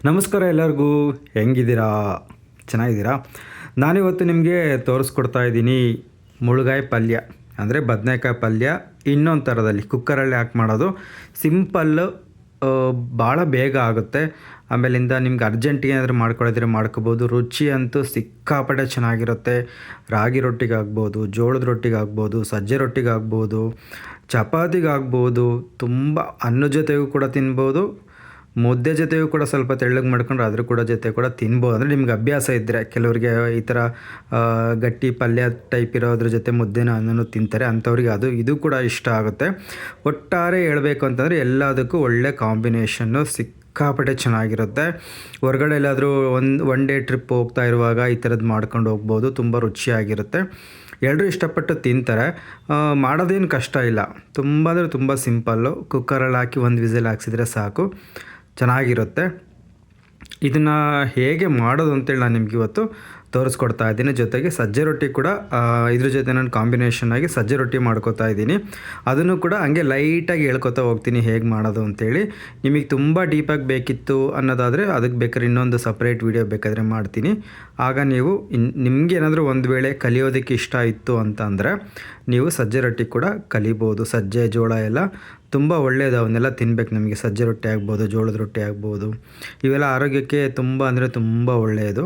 ನಮಸ್ಕಾರ ಎಲ್ಲರಿಗೂ. ಹೆಂಗಿದ್ದೀರಾ? ಚೆನ್ನಾಗಿದ್ದೀರಾ? ನಾನಿವತ್ತು ನಿಮಗೆ ತೋರಿಸ್ಕೊಡ್ತಾ ಇದ್ದೀನಿ ಮುಳುಗಾಯಿ ಪಲ್ಯ, ಅಂದರೆ ಬದನೆಕಾಯಿ ಪಲ್ಯ ಇನ್ನೊಂದು ಥರದಲ್ಲಿ ಕುಕ್ಕರಲ್ಲಿ ಹಾಕಿ ಮಾಡೋದು. ಸಿಂಪಲ್ಲು, ಭಾಳ ಬೇಗ ಆಗುತ್ತೆ. ಆಮೇಲಿಂದ ನಿಮ್ಗೆ ಅರ್ಜೆಂಟಿಗೆ ಏನಾದರೂ ಮಾಡ್ಕೊಳ್ಳೋದ್ರೆ ಮಾಡ್ಕೋಬೋದು. ರುಚಿ ಅಂತೂ ಸಿಕ್ಕಾಪಟ್ಟೆ ಚೆನ್ನಾಗಿರುತ್ತೆ. ರಾಗಿ ರೊಟ್ಟಿಗಾಗ್ಬೋದು, ಜೋಳದ ರೊಟ್ಟಿಗಾಗ್ಬೋದು, ಸಜ್ಜೆ ರೊಟ್ಟಿಗಾಗ್ಬೋದು, ಚಪಾತಿಗಾಗ್ಬೋದು, ತುಂಬ ಅನ್ನದ ಜೊತೆಗೂ ಕೂಡ ತಿನ್ಬೋದು. ಮುದ್ದೆ ಜೊತೆಗೂ ಕೂಡ ಸ್ವಲ್ಪ ತೆಳ್ಳಗೆ ಮಾಡ್ಕೊಂಡ್ರೆ ಅದ್ರ ಕೂಡ ಜೊತೆ ಕೂಡ ತಿನ್ಬೋದು. ಅಂದರೆ ನಿಮ್ಗೆ ಅಭ್ಯಾಸ ಇದ್ದರೆ, ಕೆಲವರಿಗೆ ಈ ಥರ ಗಟ್ಟಿ ಪಲ್ಯ ಟೈಪ್ ಇರೋದ್ರ ಜೊತೆ ಮುದ್ದೆನ ಅನ್ನನೂ ತಿಂತಾರೆ, ಅಂಥವ್ರಿಗೆ ಇದು ಕೂಡ ಇಷ್ಟ ಆಗುತ್ತೆ. ಒಟ್ಟಾರೆ ಹೇಳಬೇಕು ಅಂತಂದರೆ ಎಲ್ಲದಕ್ಕೂ ಒಳ್ಳೆ ಕಾಂಬಿನೇಷನ್ನು, ಸಿಕ್ಕಾಪಟ್ಟೆ ಚೆನ್ನಾಗಿರುತ್ತೆ. ಹೊರಗಡೆ ಎಲ್ಲಾದರೂ ಒನ್ ಡೇ ಟ್ರಿಪ್ ಹೋಗ್ತಾ ಇರುವಾಗ ಈ ಥರದ್ದು ಮಾಡ್ಕೊಂಡು ಹೋಗ್ಬೋದು. ತುಂಬ ರುಚಿಯಾಗಿರುತ್ತೆ, ಎಲ್ಲರೂ ಇಷ್ಟಪಟ್ಟು ತಿಂತಾರೆ. ಮಾಡೋದೇನು ಕಷ್ಟ ಇಲ್ಲ, ತುಂಬ ಅಂದರೆ ತುಂಬ ಸಿಂಪಲ್ಲು. ಕುಕ್ಕರಲ್ಲಿ ಹಾಕಿ ಒಂದು ವಿಸಿಲ್ ಹಾಕ್ಸಿದ್ರೆ ಸಾಕು, ಚೆನ್ನಾಗಿರುತ್ತೆ. ಇದನ್ನು ಹೇಗೆ ಮಾಡೋದು ಅಂತೇಳಿ ನಾನು ನಿಮ್ಗೆ ಇವತ್ತು ತೋರಿಸ್ಕೊಡ್ತಾ ಇದ್ದೀನಿ. ಜೊತೆಗೆ ಸಜ್ಜೆ ರೊಟ್ಟಿ ಕೂಡ ಇದ್ರ ಜೊತೆ ನಾನು ಕಾಂಬಿನೇಷನ್ ಆಗಿ ಸಜ್ಜೆ ರೊಟ್ಟಿ ಮಾಡ್ಕೋತಾ ಇದ್ದೀನಿ. ಅದನ್ನು ಕೂಡ ಹಂಗೆ ಲೈಟಾಗಿ ಹೇಳ್ಕೊತಾ ಹೋಗ್ತೀನಿ ಹೇಗೆ ಮಾಡೋದು ಅಂತೇಳಿ. ನಿಮಗೆ ತುಂಬ ಡೀಪಾಗಿ ಬೇಕಿತ್ತು ಅನ್ನೋದಾದರೆ ಅದಕ್ಕೆ ಬೇಕಾದ್ರೆ ಇನ್ನೊಂದು ಸಪ್ರೇಟ್ ವೀಡಿಯೋ ಬೇಕಾದರೆ ಮಾಡ್ತೀನಿ. ಆಗ ನೀವು ನಿಮಗೇನಾದರೂ ಒಂದು ವೇಳೆ ಕಲಿಯೋದಕ್ಕೆ ಇಷ್ಟ ಇತ್ತು ಅಂತ ಅಂದರೆ ನೀವು ಸಜ್ಜೆ ರೊಟ್ಟಿ ಕೂಡ ಕಲಿಬೋದು. ಸಜ್ಜೆ ಜೋಳ ಎಲ್ಲ ತುಂಬ ಒಳ್ಳೆಯದು, ಅವನ್ನೆಲ್ಲ ತಿನ್ಬೇಕು. ನಮಗೆ ಸಜ್ಜೆ ರೊಟ್ಟಿ ಆಗ್ಬೋದು, ಜೋಳದ ರೊಟ್ಟಿ ಆಗ್ಬೋದು, ಇವೆಲ್ಲ ಆರೋಗ್ಯಕ್ಕೆ ತುಂಬ ಅಂದರೆ ತುಂಬ ಒಳ್ಳೆಯದು.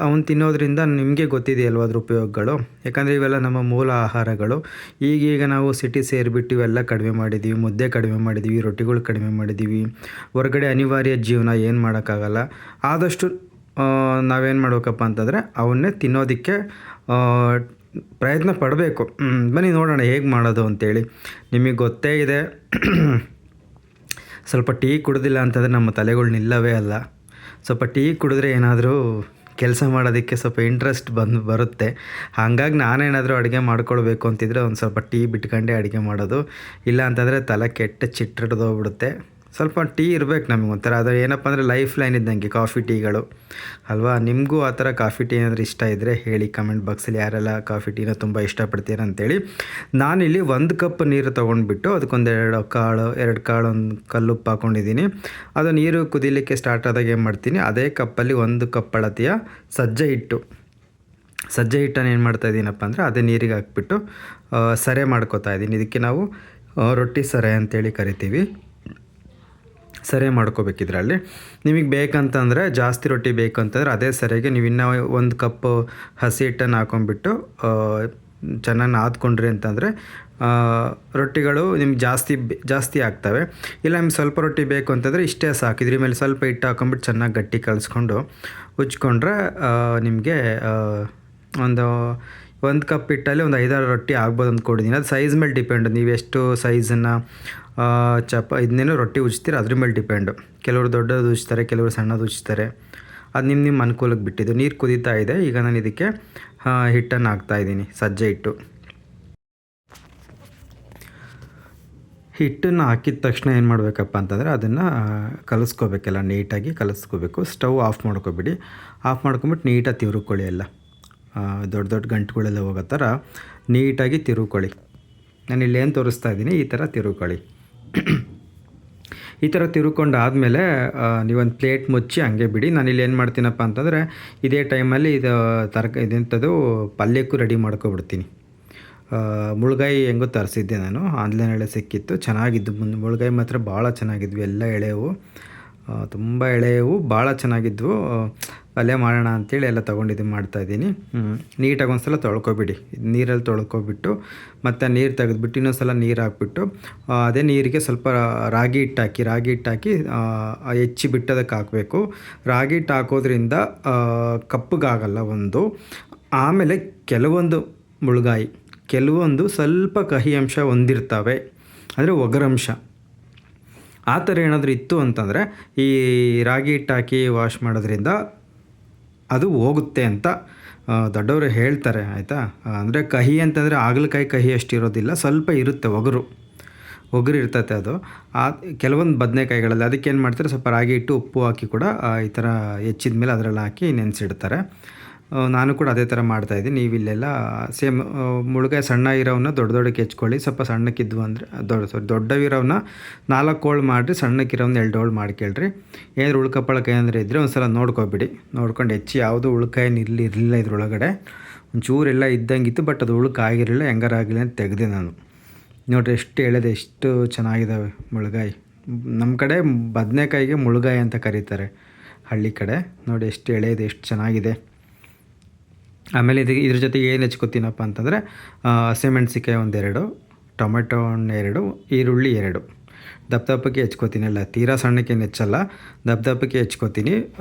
ಅವನು ತಿನ್ನೋದ್ರಿಂದ ನಿಮಗೆ ಗೊತ್ತಿದೆಯಲ್ವ ಅದ್ರ ಉಪಯೋಗಗಳು. ಯಾಕಂದರೆ ಇವೆಲ್ಲ ನಮ್ಮ ಮೂಲ ಆಹಾರಗಳು. ಈಗೀಗ ನಾವು ಸಿಟಿ ಸೇರಿಬಿಟ್ಟು ಇವೆಲ್ಲ ಕಡಿಮೆ ಮಾಡಿದ್ದೀವಿ, ಮುದ್ದೆ ಕಡಿಮೆ ಮಾಡಿದ್ದೀವಿ, ರೊಟ್ಟಿಗಳು ಕಡಿಮೆ ಮಾಡಿದ್ದೀವಿ. ಹೊರಗಡೆ ಅನಿವಾರ್ಯ ಜೀವನ, ಏನು ಮಾಡೋಕ್ಕಾಗಲ್ಲ. ಆದಷ್ಟು ನಾವೇನು ಮಾಡ್ಬೇಕಪ್ಪ ಅಂತಂದರೆ ಅವನ್ನೇ ತಿನ್ನೋದಕ್ಕೆ ಪ್ರಯತ್ನ ಪಡಬೇಕು. ಬನ್ನಿ ನೋಡೋಣ ಹೇಗೆ ಮಾಡೋದು ಅಂತೇಳಿ. ನಿಮಗೆ ಗೊತ್ತೇ ಇದೆ, ಸ್ವಲ್ಪ ಟೀ ಕುಡ್ದಿಲ್ಲ ಅಂತಂದರೆ ನಮ್ಮ ತಲೆಗಳು ನಿಲ್ಲವೇ ಅಲ್ಲ. ಸ್ವಲ್ಪ ಟೀ ಕುಡಿದ್ರೆ ಏನಾದರೂ ಕೆಲಸ ಮಾಡೋದಕ್ಕೆ ಸ್ವಲ್ಪ ಇಂಟ್ರೆಸ್ಟ್ ಬರುತ್ತೆ. ಹಾಗಾಗಿ ನಾನೇನಾದರೂ ಅಡುಗೆ ಮಾಡ್ಕೊಳ್ಬೇಕು ಅಂತಿದ್ರೆ ಒಂದು ಸ್ವಲ್ಪ ಟೀ ಬಿಟ್ಕೊಂಡೇ ಅಡುಗೆ ಮಾಡೋದು. ಇಲ್ಲ ಅಂತಂದರೆ ತಲೆ ಕೆಟ್ಟ ಚಿಟ್ಟಿಡ್ದೋಗ್ಬಿಡುತ್ತೆ. ಸ್ವಲ್ಪ ಟೀ ಇರಬೇಕು ನಮಗೆ ಒಂಥರ. ಅದು ಏನಪ್ಪ ಅಂದರೆ ಲೈಫ್ ಲೈನ್ ಇದ್ದಂಗೆ ಕಾಫಿ ಟೀಗಳು ಅಲ್ವಾ. ನಿಮಗೂ ಆ ಥರ ಕಾಫಿ ಟೀ ಏನಾದರೂ ಇಷ್ಟ ಇದ್ದರೆ ಹೇಳಿ ಕಮೆಂಟ್ ಬಾಕ್ಸಲ್ಲಿ, ಯಾರೆಲ್ಲ ಕಾಫಿ ಟೀನ ತುಂಬ ಇಷ್ಟಪಡ್ತೀರ ಅಂತೇಳಿ. ನಾನಿಲ್ಲಿ 1 ಕಪ್ ನೀರು ತೊಗೊಂಡ್ಬಿಟ್ಟು ಅದಕ್ಕೊಂದು 2 ಕಾಳು ಒಂದು ಕಲ್ಲುಪ್ಪು ಹಾಕ್ಕೊಂಡಿದ್ದೀನಿ. ಅದು ನೀರು ಕುದಿಲಿಕ್ಕೆ ಸ್ಟಾರ್ಟ್ ಆದಾಗ ಏನು ಮಾಡ್ತೀನಿ, ಅದೇ ಕಪ್ಪಲ್ಲಿ 1 ಕಪ್ ಅಳತೆಯ ಸಜ್ಜೆ ಹಿಟ್ಟನ್ನು ಏನು ಮಾಡ್ತಾಯಿದ್ದೀನಪ್ಪ ಅಂದರೆ ಅದೇ ನೀರಿಗೆ ಹಾಕ್ಬಿಟ್ಟು ಸರೆ ಮಾಡ್ಕೋತಾ ಇದ್ದೀನಿ. ಇದಕ್ಕೆ ನಾವು ರೊಟ್ಟಿ ಸರೆ ಅಂತೇಳಿ ಕರಿತೀವಿ. ಸರಿ ಮಾಡ್ಕೋಬೇಕಿದ್ರಲ್ಲಿ ನಿಮಗೆ ಬೇಕಂತಂದರೆ, ಜಾಸ್ತಿ ರೊಟ್ಟಿ ಬೇಕಂತಂದರೆ ಅದೇ ಸರಿಗೆ ನೀವು ಇನ್ನೂ 1 ಕಪ್ ಹಸಿ ಹಿಟ್ಟನ್ನು ಹಾಕೊಂಡ್ಬಿಟ್ಟು ಚೆನ್ನಾಗಿ ನಾದ್ಕೊಂಡ್ರಿ ಅಂತಂದರೆ ರೊಟ್ಟಿಗಳು ನಿಮ್ಗೆ ಜಾಸ್ತಿ ಆಗ್ತವೆ. ಇಲ್ಲ ನಿಮ್ಗೆ ಸ್ವಲ್ಪ ರೊಟ್ಟಿ ಬೇಕು ಅಂತಂದರೆ ಇಷ್ಟೇ ಸಾಕು. ಇದ್ರ ಮೇಲೆ ಸ್ವಲ್ಪ ಹಿಟ್ಟು ಹಾಕೊಂಡ್ಬಿಟ್ಟು ಚೆನ್ನಾಗಿ ಗಟ್ಟಿ ಕಲಿಸ್ಕೊಂಡು ಉಜ್ಕೊಂಡ್ರೆ ನಿಮಗೆ ಒಂದು ಕಪ್ ಹಿಟ್ಟಲ್ಲಿ ಒಂದು 5-6 ರೊಟ್ಟಿ ಆಗ್ಬೋದು ಅಂದ್ಕೊಂಡಿದ್ದೀನಿ. ಅದು ಸೈಜ್ ಮೇಲೆ ಡಿಪೆಂಡು, ನೀವು ಎಷ್ಟು ಸೈಜನ್ನು ಇದನ್ನೇನು ರೊಟ್ಟಿ ಉಜ್ತೀರ ಅದ್ರ ಮೇಲೆ ಡಿಪೆಂಡು. ಕೆಲವರು ದೊಡ್ಡದು ಉಜ್ತಾರೆ, ಕೆಲವರು ಸಣ್ಣದು ಉಜ್ತಾರೆ. ಅದು ನಿಮ್ಮ ಅನುಕೂಲಕ್ಕೆ ಬಿಟ್ಟಿದ್ದು. ನೀರು ಕುದೀತಾ ಇದೆ. ಈಗ ನಾನು ಇದಕ್ಕೆ ಹಿಟ್ಟನ್ನು ಹಾಕ್ತಾಯಿದ್ದೀನಿ, ಸಜ್ಜೆ ಹಿಟ್ಟನ್ನು ಹಾಕಿದ ತಕ್ಷಣ ಏನು ಮಾಡಬೇಕಪ್ಪ ಅಂತಂದರೆ ಅದನ್ನು ಕಲಿಸ್ಕೋಬೇಕೆಲ್ಲ, ನೀಟಾಗಿ ಕಲಿಸ್ಕೋಬೇಕು. ಸ್ಟವ್ ಆಫ್ ಮಾಡ್ಕೊಬಿಡಿ. ಆಫ್ ಮಾಡ್ಕೊಂಬಿಟ್ಟು ನೀಟಾಗಿ ತಿರುಕೊಳ್ಳಿ. ಎಲ್ಲ ದೊಡ್ಡ ಗಂಟುಗಳೆಲ್ಲ ಹೋಗೋ ಥರ ನೀಟಾಗಿ ತಿರುಕೊಳ್ಳಿ. ನಾನು ಇಲ್ಲೇನು ತೋರಿಸ್ತಾ ಇದ್ದೀನಿ, ಈ ಥರ ತಿರುಕೊಳ್ಳಿ. ಈ ಥರ ತಿರುಕೊಂಡಾದಮೇಲೆ ನೀವೊಂದು ಪ್ಲೇಟ್ ಮುಚ್ಚಿ ಹಂಗೆ ಬಿಡಿ. ನಾನಿಲ್ಲಿ ಏನು ಮಾಡ್ತೀನಪ್ಪ ಅಂತಂದರೆ ಇದೇ ಟೈಮಲ್ಲಿ ಇದೆಂಥದ್ದು ಪಲ್ಯಕ್ಕೂ ರೆಡಿ ಮಾಡ್ಕೊಬಿಡ್ತೀನಿ. ಮುಳುಗಾಯಿ ಹೆಂಗೋ ತರಿಸಿದ್ದೆ ನಾನು, ಆನ್ಲೈನಲ್ಲೇ ಸಿಕ್ಕಿತ್ತು, ಚೆನ್ನಾಗಿದ್ದು. ಮುಳುಗಾಯಿ ಮಾತ್ರ ಭಾಳ ಚೆನ್ನಾಗಿದ್ವು, ಎಲ್ಲ ಎಳೆವು, ತುಂಬ ಎಳೆವು, ಭಾಳ ಚೆನ್ನಾಗಿದ್ವು. ಪಲ್ಯ ಮಾಡೋಣ ಅಂಥೇಳಿ ಎಲ್ಲ ತೊಗೊಂಡಿದ್ದು ಮಾಡ್ತಾಯಿದ್ದೀನಿ. ನೀಟಾಗಿ ಒಂದು ಸಲ ತೊಳ್ಕೊಬಿಡಿ. ನೀರಲ್ಲಿ ತೊಳ್ಕೊಬಿಟ್ಟು ಮತ್ತು ನೀರು ತೆಗೆದುಬಿಟ್ಟು ಇನ್ನೊಂದು ಸಲ ನೀರು ಹಾಕ್ಬಿಟ್ಟು ಅದೇ ನೀರಿಗೆ ಸ್ವಲ್ಪ ರಾಗಿ ಹಿಟ್ಟು ಹಾಕಿ ಹೆಚ್ಚಿ ಬಿಟ್ಟೋದಕ್ಕೆ ಹಾಕಬೇಕು. ರಾಗಿ ಹಿಟ್ಟು ಹಾಕೋದ್ರಿಂದ ಕಪ್ಪಗಾಗಲ್ಲ ಒಂದು. ಆಮೇಲೆ ಕೆಲವೊಂದು ಮುಳುಗಾಯಿ ಕೆಲವೊಂದು ಸ್ವಲ್ಪ ಕಹಿ ಅಂಶ ಹೊಂದಿರ್ತವೆ, ಅಂದರೆ ಒಗರಂಶ. ಆ ಥರ ಏನಾದರೂ ಇತ್ತು ಅಂತಂದರೆ ಈ ರಾಗಿ ಹಿಟ್ಟು ಹಾಕಿ ವಾಶ್ ಮಾಡೋದ್ರಿಂದ ಅದು ಹೋಗುತ್ತೆ ಅಂತ ದೊಡ್ಡವರು ಹೇಳ್ತಾರೆ, ಆಯಿತಾ. ಅಂದರೆ ಕಹಿ ಅಂತಂದರೆ ಹಾಗಲಕಾಯಿ ಕಹಿ ಅಷ್ಟು ಇರೋದಿಲ್ಲ, ಸ್ವಲ್ಪ ಇರುತ್ತೆ, ಒಗರು ಇರ್ತೈತೆ ಅದು. ಕೆಲವೊಂದು ಬದನೆಕಾಯಿಗಳಲ್ಲಿ ಅದಕ್ಕೇನು ಮಾಡ್ತಾರೆ, ಸ್ವಲ್ಪ ರಾಗಿ ಹಿಟ್ಟು ಉಪ್ಪು ಹಾಕಿ ಕೂಡ ಈ ಥರ ಹೆಚ್ಚಿದ ಮೇಲೆ ಅದರಲ್ಲಿ ಹಾಕಿ ನೆನೆಸಿಡ್ತಾರೆ. ನಾನು ಕೂಡ ಅದೇ ಥರ ಮಾಡ್ತಾಯಿದ್ದೀನಿ. ನೀವು ಇಲ್ಲೆಲ್ಲ ಸೇಮ್ ಮುಳುಗಾಯಿ ಸಣ್ಣ ಇರೋವನ್ನ ದೊಡ್ಡ ದೊಡ್ಡಕ್ಕೆ ಹೆಚ್ಕೊಳ್ಳಿ. ಸ್ವಲ್ಪ ಸಣ್ಣಕ್ಕಿದ್ವು ಅಂದರೆ ದೊಡ್ಡವಿರೋವನ್ನ 4 ಹೋಳು ಮಾಡಿರಿ, ಸಣ್ಣಕ್ಕಿರೋವನ್ನ 2 ಹೋಳು ಮಾಡ್ಕೇಳ್ರಿ. ಏನಾದ್ರು ಉಳ್ಕಪ್ಪಳಕ್ಕೆ ಏನಾದರೂ ಇದ್ದರೆ ಒಂದು ಸಲ ನೋಡ್ಕೊಬಿಡಿ. ನೋಡ್ಕೊಂಡು ಹೆಚ್ಚು ಯಾವುದು ಉಳ್ಕಾಯಿ ಇರಲಿಲ್ಲ ಇದ್ರೊಳಗಡೆ. ಒಂಚೂರೆಲ್ಲ ಇದ್ದಂಗಿತ್ತು, ಬಟ್ ಅದು ಉಳ್ಕಾಗಿರಲಿಲ್ಲ, ಹೆಂಗಾರಾಗಲಿ ಅಂತ ತೆಗೆದೆ ನಾನು. ನೋಡಿರಿ ಎಷ್ಟು ಎಳೆದೆ, ಎಷ್ಟು ಚೆನ್ನಾಗಿದ್ದಾವೆ ಮುಳುಗಾಯಿ. ನಮ್ಮ ಕಡೆ ಬದನೆಕಾಯಿಗೆ ಮುಳುಗಾಯಿ ಅಂತ ಕರೀತಾರೆ ಹಳ್ಳಿ ಕಡೆ. ನೋಡಿ ಎಷ್ಟು ಎಳೆದೆ, ಎಷ್ಟು ಚೆನ್ನಾಗಿದೆ. ಆಮೇಲೆ ಇದ್ರ ಜೊತೆಗೆ ಏನು ಹೆಚ್ಕೊತೀನಪ್ಪ ಅಂತಂದರೆ ಹಸಿಮೆಣ್ಸಿಕಾಯಿ 1-2, ಟೊಮೆಟೊ 2, ಈರುಳ್ಳಿ 2 ದಪ್ಪಕ್ಕೆ ಹೆಚ್ಕೊತೀನಿ. ಅಲ್ಲ ತೀರಾ ಸಣ್ಣಕ್ಕೇನು ಹೆಚ್ಚಲ್ಲ, ದಪ್ಪಕ್ಕೆ ಹೆಚ್ಕೊತೀನಿ.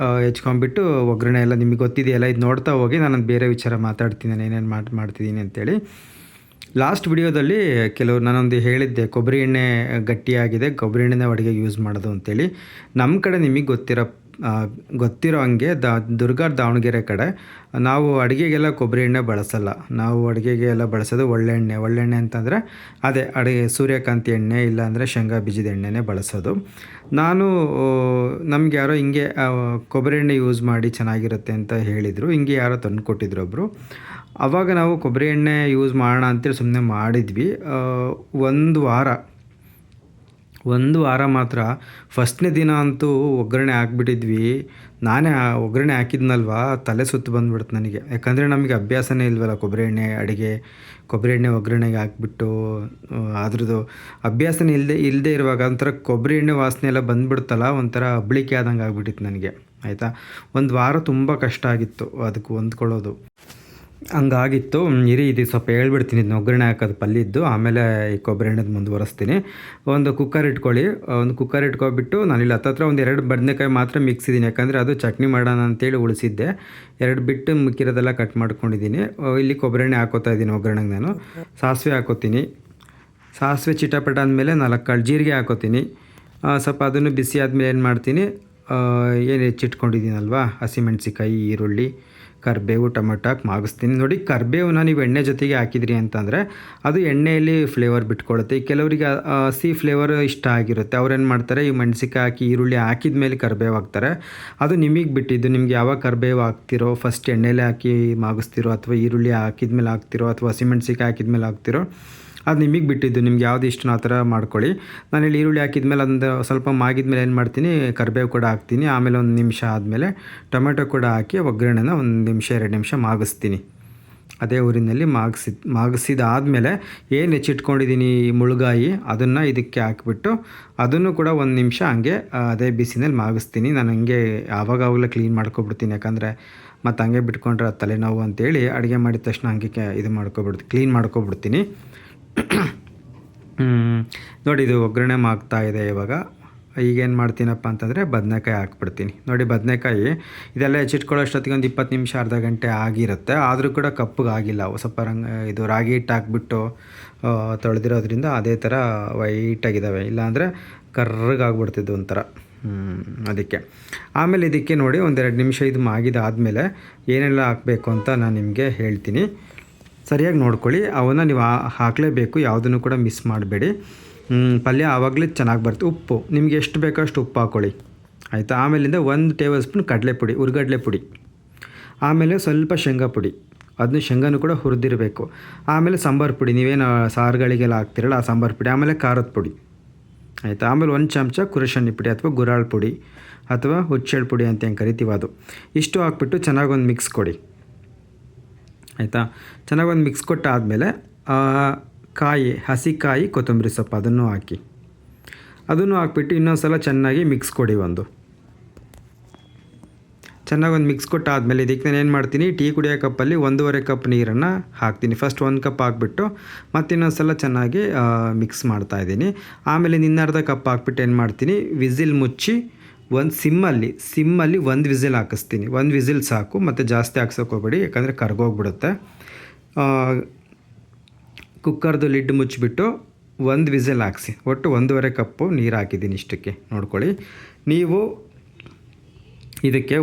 ಹೆಚ್ಕೊಂಬಿಟ್ಟು ಒಗ್ಗರಣೆ ಎಲ್ಲ ನಿಮಗೆ ಗೊತ್ತಿದೆಯಲ್ಲ, ಇದು ನೋಡ್ತಾ ಹೋಗಿ. ನಾನು ಬೇರೆ ವಿಚಾರ ಮಾತಾಡ್ತೀನಿ, ನಾನು ಏನೇನು ಮಾಡ್ತಿದ್ದೀನಿ ಅಂತೇಳಿ. ಲಾಸ್ಟ್ ವಿಡಿಯೋದಲ್ಲಿ ನಾನೊಂದು ಹೇಳಿದ್ದೆ, ಕೊಬ್ಬರಿ ಎಣ್ಣೆ ಗಟ್ಟಿಯಾಗಿದೆ, ಕೊಬ್ಬರಿ ಎಣ್ಣೆನ ಅಡುಗೆಗೆ ಯೂಸ್ ಮಾಡೋದು ಅಂತೇಳಿ. ನಮ್ಮ ಕಡೆ ನಿಮಗೆ ಗೊತ್ತಿರೋ ಹಂಗೆ ದುರ್ಗಾ ದಾವಣಗೆರೆ ಕಡೆ ನಾವು ಅಡುಗೆಗೆಲ್ಲ ಕೊಬ್ಬರಿ ಎಣ್ಣೆ ಬಳಸಲ್ಲ. ನಾವು ಅಡುಗೆಗೆಲ್ಲ ಬಳಸೋದು ಒಳ್ಳೆಣ್ಣೆ ಅಂತಂದರೆ ಅದೇ ಸೂರ್ಯಕಾಂತಿ ಎಣ್ಣೆ, ಇಲ್ಲಾಂದರೆ ಶೇಂಗಾ ಬೀಜದ ಎಣ್ಣೆನೇ ಬಳಸೋದು. ನಮ್ಗೆ ಯಾರೋ ಹಿಂಗೆ ಕೊಬ್ಬರಿ ಎಣ್ಣೆ ಯೂಸ್ ಮಾಡಿ ಚೆನ್ನಾಗಿರುತ್ತೆ ಅಂತ ಹೇಳಿದರು. ಹಿಂಗೆ ಯಾರೋ ತಂದು ಕೊಟ್ಟಿದ್ರು ಒಬ್ಬರು. ಆವಾಗ ನಾವು ಕೊಬ್ಬರಿ ಎಣ್ಣೆ ಯೂಸ್ ಮಾಡೋಣ ಅಂತೇಳಿ ಸುಮ್ಮನೆ ಮಾಡಿದ್ವಿ. ಒಂದು ವಾರ ಮಾತ್ರ. ಫಸ್ಟ್ನೇ ದಿನ ಅಂತೂ ಒಗ್ಗರಣೆ ಹಾಕ್ಬಿಟ್ಟಿದ್ವಿ. ನಾನೇ ಒಗ್ಗರಣೆ ಹಾಕಿದ್ನಲ್ವ, ತಲೆ ಸುತ್ತು ಬಂದುಬಿಡ್ತು ನನಗೆ. ಯಾಕಂದರೆ ನಮಗೆ ಅಭ್ಯಾಸನೇ ಇಲ್ವಲ್ಲ ಕೊಬ್ಬರಿ ಎಣ್ಣೆ ಒಗ್ಗರಣೆಗೆ ಹಾಕ್ಬಿಟ್ಟು ಅದ್ರದ್ದು ಅಭ್ಯಾಸನೇ ಇಲ್ಲದೆ ಇರುವಾಗ ಒಂಥರ ಕೊಬ್ಬರಿ ಎಣ್ಣೆ ವಾಸನೆ ಎಲ್ಲ ಬಂದುಬಿಡ್ತಲ್ಲ, ಒಂಥರ ಹಬ್ಳಿಕೆ ಆದಂಗೆ ಆಗ್ಬಿಟ್ಟಿತ್ತು ನನಗೆ. ಆಯಿತಾ, ಒಂದು ವಾರ ತುಂಬ ಕಷ್ಟ ಆಗಿತ್ತು ಅದಕ್ಕೆ ಹೊಂದ್ಕೊಳ್ಳೋದು. ಹಂಗಾಗಿತ್ತು. ಇದು ಸ್ವಲ್ಪ ಹೇಳ್ಬಿಡ್ತೀನಿ, ಇದನ್ನ ಒಗ್ಗರಣೆ ಹಾಕೋದು ಪಲ್ಯದ್ದು, ಆಮೇಲೆ ಈ ಕೊಬ್ಬರಿ ಎಣ್ಣೆದು ಮುಂದುವರಿಸ್ತೀನಿ. ಒಂದು ಕುಕ್ಕರ್ ಇಟ್ಕೊಬಿಟ್ಟು ನಾನಿಲ್ಲಿ ಹತ್ತತ್ರ 2 ಬದನೆಕಾಯಿ ಮಾತ್ರ ಮಿಕ್ಸಿದ್ದೀನಿ. ಯಾಕಂದರೆ ಅದು ಚಟ್ನಿ ಮಾಡೋಣ ಅಂತೇಳಿ ಉಳಿಸಿದ್ದೆ. 2 ಬಿಟ್ಟು ಮಿಕ್ಕಿರೋದೆಲ್ಲ ಕಟ್ ಮಾಡ್ಕೊಂಡಿದ್ದೀನಿ. ಇಲ್ಲಿ ಕೊಬ್ಬರಿ ಎಣ್ಣೆ ಹಾಕೋತಾ ಇದ್ದೀನಿ ಒಗ್ಗರಣೆಗೆ. ನಾನು ಸಾಸಿವೆ ಹಾಕೋತೀನಿ. ಸಾಸಿವೆ ಚಿಟಪಟ ಅಂದಮೇಲೆ 4 ಕಾಳು ಜೀರಿಗೆ ಹಾಕೋತೀನಿ. ಸ್ವಲ್ಪ ಅದನ್ನು ಬಿಸಿ ಆದಮೇಲೆ ಏನು ಮಾಡ್ತೀನಿ, ಏನು ಹೆಚ್ಚಿಟ್ಕೊಂಡಿದ್ದೀನಲ್ವ ಹಸಿಮೆಣ್ಸಿಕಾಯಿ, ಈರುಳ್ಳಿ, ಕರಿಬೇವು, ಟೊಮೆಟೊ ಹಾಕಿ ಮಾಗಿಸ್ತೀನಿ. ನೋಡಿ, ಕರಿಬೇವನ್ನ ನೀವು ಎಣ್ಣೆ ಜೊತೆಗೆ ಹಾಕಿದ್ರಿ ಅಂತಂದರೆ ಅದು ಎಣ್ಣೆಯಲ್ಲಿ ಫ್ಲೇವರ್ ಬಿಟ್ಕೊಳ್ಳುತ್ತೆ. ಕೆಲವರಿಗೆ ಹಸಿ ಫ್ಲೇವರ್ ಇಷ್ಟ ಆಗಿರುತ್ತೆ. ಅವ್ರೇನು ಮಾಡ್ತಾರೆ, ಈ ಮೆಣಸಿಕಾಯಿ ಹಾಕಿ ಈರುಳ್ಳಿ ಹಾಕಿದ ಮೇಲೆ ಕರಿಬೇವು ಹಾಕ್ತಾರೆ. ಅದು ನಿಮಗೆ ಬಿಟ್ಟಿದ್ದು, ನಿಮ್ಗೆ ಯಾವಾಗ ಕರಿಬೇವು ಹಾಕ್ತಿರೋ, ಫಸ್ಟ್ ಎಣ್ಣೆಲೆ ಹಾಕಿ ಮಾಗಿಸ್ತಿರೋ, ಅಥವಾ ಈರುಳ್ಳಿ ಹಾಕಿದ ಮೇಲೆ ಹಾಕ್ತಿರೋ, ಅಥವಾ ಹಸಿಮೆಣ್ಸಿಕಾಯಿ ಹಾಕಿದ ಮೇಲೆ ಹಾಕ್ತಿರೋ, ಅದು ನಿಮಗೆ ಬಿಟ್ಟಿದ್ದು. ನಿಮ್ಗೆ ಯಾವುದು ಇಷ್ಟನೋ ಆ ಥರ ಮಾಡ್ಕೊಳ್ಳಿ. ನಾನಿಲ್ಲಿ ಈರುಳ್ಳಿ ಹಾಕಿದ್ಮೇಲೆ ಒಂದು ಸ್ವಲ್ಪ ಮಾಗಿದ್ಮೇಲೆ ಏನು ಮಾಡ್ತೀನಿ, ಕರಿಬೇವು ಕೂಡ ಹಾಕ್ತೀನಿ. ಆಮೇಲೆ 1 ನಿಮಿಷ ಆದಮೇಲೆ ಟೊಮೆಟೊ ಕೂಡ ಹಾಕಿ ಒಗ್ಗರಣೆನ 1 ನಿಮಿಷ 2 ನಿಮಿಷ ಮಾಗಿಸ್ತೀನಿ. ಅದೇ ಊರಿನಲ್ಲಿ ಮಾಗಿಸಿದಾದಮೇಲೆ ಏನು ಹೆಚ್ಚಿಟ್ಕೊಂಡಿದ್ದೀನಿ ಮುಳುಗಾಯಿ, ಅದನ್ನು ಇದಕ್ಕೆ ಹಾಕಿಬಿಟ್ಟು ಅದನ್ನು ಕೂಡ 1 ನಿಮಿಷ ಹಂಗೆ ಅದೇ ಬಿಸಿನಲ್ಲಿ ಮಾಗಿಸ್ತೀನಿ. ನಾನು ಹಂಗೆ ಆವಾಗಲೇ ಕ್ಲೀನ್ ಮಾಡ್ಕೊಬಿಡ್ತೀನಿ. ಯಾಕಂದರೆ ಮತ್ತು ಹಂಗೆ ಬಿಟ್ಕೊಂಡ್ರೆ ತಲೆನೋವು ಅಂತೇಳಿ ಅಡುಗೆ ಮಾಡಿದ ತಕ್ಷಣ ಹಂಗೆ ಕ್ಲೀನ್ ಮಾಡ್ಕೊಬಿಡ್ತೀನಿ. ನೋಡಿ, ಇದು ಒಗ್ಗರಣೆ ಮಾಗ್ತಾ ಇದೆ. ಇವಾಗ ಈಗೇನು ಮಾಡ್ತೀನಪ್ಪ ಅಂತಂದರೆ ಬದನೆಕಾಯಿ ಹಾಕ್ಬಿಡ್ತೀನಿ. ನೋಡಿ, ಬದನೆಕಾಯಿ ಇದೆಲ್ಲ ಹೆಚ್ಚಿಟ್ಕೊಳ್ಳೋ ಅಷ್ಟೊತ್ತಿಗೆ ಒಂದು 20 ನಿಮಿಷ ಅರ್ಧ ಗಂಟೆ ಆಗಿರುತ್ತೆ. ಆದರೂ ಕೂಡ ಕಪ್ಪಗಾಗಿಲ್ಲ. ಸ್ವಲ್ಪ ಇದು ರಾಗಿ ಹಿಟ್ಟು ಹಾಕ್ಬಿಟ್ಟು ತೊಳೆದಿರೋದ್ರಿಂದ ಅದೇ ಥರ ವೈಟಾಗಿದ್ದಾವೆ. ಇಲ್ಲಾಂದರೆ ಕರ್ರಗಾಗ್ಬಿಡ್ತಿದ್ದು ಒಂಥರ. ಅದಕ್ಕೆ ಆಮೇಲೆ ಇದಕ್ಕೆ ನೋಡಿ 1-2 ನಿಮಿಷ ಇದು ಮಾಗಿದಾದಮೇಲೆ ಏನೆಲ್ಲ ಹಾಕಬೇಕು ಅಂತ ನಾನು ನಿಮಗೆ ಹೇಳ್ತೀನಿ. ಸರಿಯಾಗಿ ನೋಡ್ಕೊಳ್ಳಿ. ಅವನ್ನ ನೀವು ಹಾಕಲೇಬೇಕು, ಯಾವುದನ್ನು ಕೂಡ ಮಿಸ್ ಮಾಡಬೇಡಿ. ಪಲ್ಯ ಆವಾಗಲೇ ಚೆನ್ನಾಗಿ ಬರುತ್ತೆ. ಉಪ್ಪು ನಿಮಗೆ ಎಷ್ಟು ಬೇಕೋ ಅಷ್ಟು ಉಪ್ಪು ಹಾಕ್ಕೊಳ್ಳಿ, ಆಯಿತಾ. ಆಮೇಲಿಂದ 1 ಟೇಬಲ್ ಸ್ಪೂನ್ ಕಡಲೆಪುಡಿ, ಹುರ್ಗಡ್ಲೆ ಪುಡಿ. ಆಮೇಲೆ ಸ್ವಲ್ಪ ಶೇಂಗಾ ಪುಡಿ, ಅದನ್ನು ಶೇಂಗಾನು ಕೂಡ ಹುರಿದಿರಬೇಕು. ಆಮೇಲೆ ಸಾಂಬಾರು ಪುಡಿ, ನೀವೇನು ಸಾರುಗಳಿಗೆಲ್ಲ ಹಾಕ್ತಿರಲ್ಲ ಆ ಸಾಂಬಾರು ಪುಡಿ. ಆಮೇಲೆ ಖಾರದ ಪುಡಿ, ಆಯಿತಾ. ಆಮೇಲೆ 1 ಚಮಚ ಕುರಶನಿ ಪುಡಿ ಅಥವಾ ಗುರಾಳ್ ಪುಡಿ ಅಥವಾ ಹುಚ್ಚೆಳ್ ಪುಡಿ ಅಂತ ಹೆಂಗೆ ಕರಿತೀವಿ ಅದು. ಇಷ್ಟು ಹಾಕ್ಬಿಟ್ಟು ಚೆನ್ನಾಗಿ ಒಂದು ಮಿಕ್ಸ್ ಕೊಡಿ, ಆಯಿತಾ. ಚೆನ್ನಾಗಿ ಒಂದು ಮಿಕ್ಸ್ ಕೊಟ್ಟಾದಮೇಲೆ ಹಸಿಕಾಯಿ, ಕೊತ್ತಂಬರಿ ಸೊಪ್ಪು ಅದನ್ನು ಹಾಕ್ಬಿಟ್ಟು ಇನ್ನೊಂದು ಸಲ ಚೆನ್ನಾಗಿ ಮಿಕ್ಸ್ ಕೊಡಿ. ಚೆನ್ನಾಗಿ ಒಂದು ಮಿಕ್ಸ್ ಕೊಟ್ಟಾದಮೇಲೆ ಇದಕ್ಕೆ ನಾನು ಏನು ಮಾಡ್ತೀನಿ, ಟೀ ಕುಡಿಯೋ ಕಪ್ಪಲ್ಲಿ 1.5 ಕಪ್ ನೀರನ್ನು ಹಾಕ್ತೀನಿ. ಫಸ್ಟ್ 1 ಕಪ್ ಹಾಕ್ಬಿಟ್ಟು ಮತ್ತು ಇನ್ನೊಂದು ಸಲ ಚೆನ್ನಾಗಿ ಮಿಕ್ಸ್ ಮಾಡ್ತಾಯಿದ್ದೀನಿ. ಆಮೇಲೆ ಇನ್ನರ್ಧ ಕಪ್ ಹಾಕ್ಬಿಟ್ಟು ಏನು ಮಾಡ್ತೀನಿ, ವಿಸಿಲ್ ಮುಚ್ಚಿ ಸಿಮ್ಮಲ್ಲಿ 1 ವಿಸಿಲ್ ಹಾಕಿಸ್ತೀನಿ. 1 ವಿಸಿಲ್ ಸಾಕು, ಮತ್ತು ಜಾಸ್ತಿ ಹಾಕ್ಸೋಕೆ ಹೋಗ್ಬೇಡಿ, ಯಾಕಂದರೆ ಕರ್ಗೋಗ್ಬಿಡುತ್ತೆ. ಕುಕ್ಕರ್ದು ಲಿಡ್ ಮುಚ್ಚಿಬಿಟ್ಟು 1 ವಿಸಿಲ್ ಹಾಕಿಸಿ. ಒಟ್ಟು 1.5 ಕಪ್ಪು ನೀರು ಹಾಕಿದ್ದೀನಿ. ಇಷ್ಟಕ್ಕೆ ನೋಡ್ಕೊಳ್ಳಿ. ನೀವು ಇದಕ್ಕೆ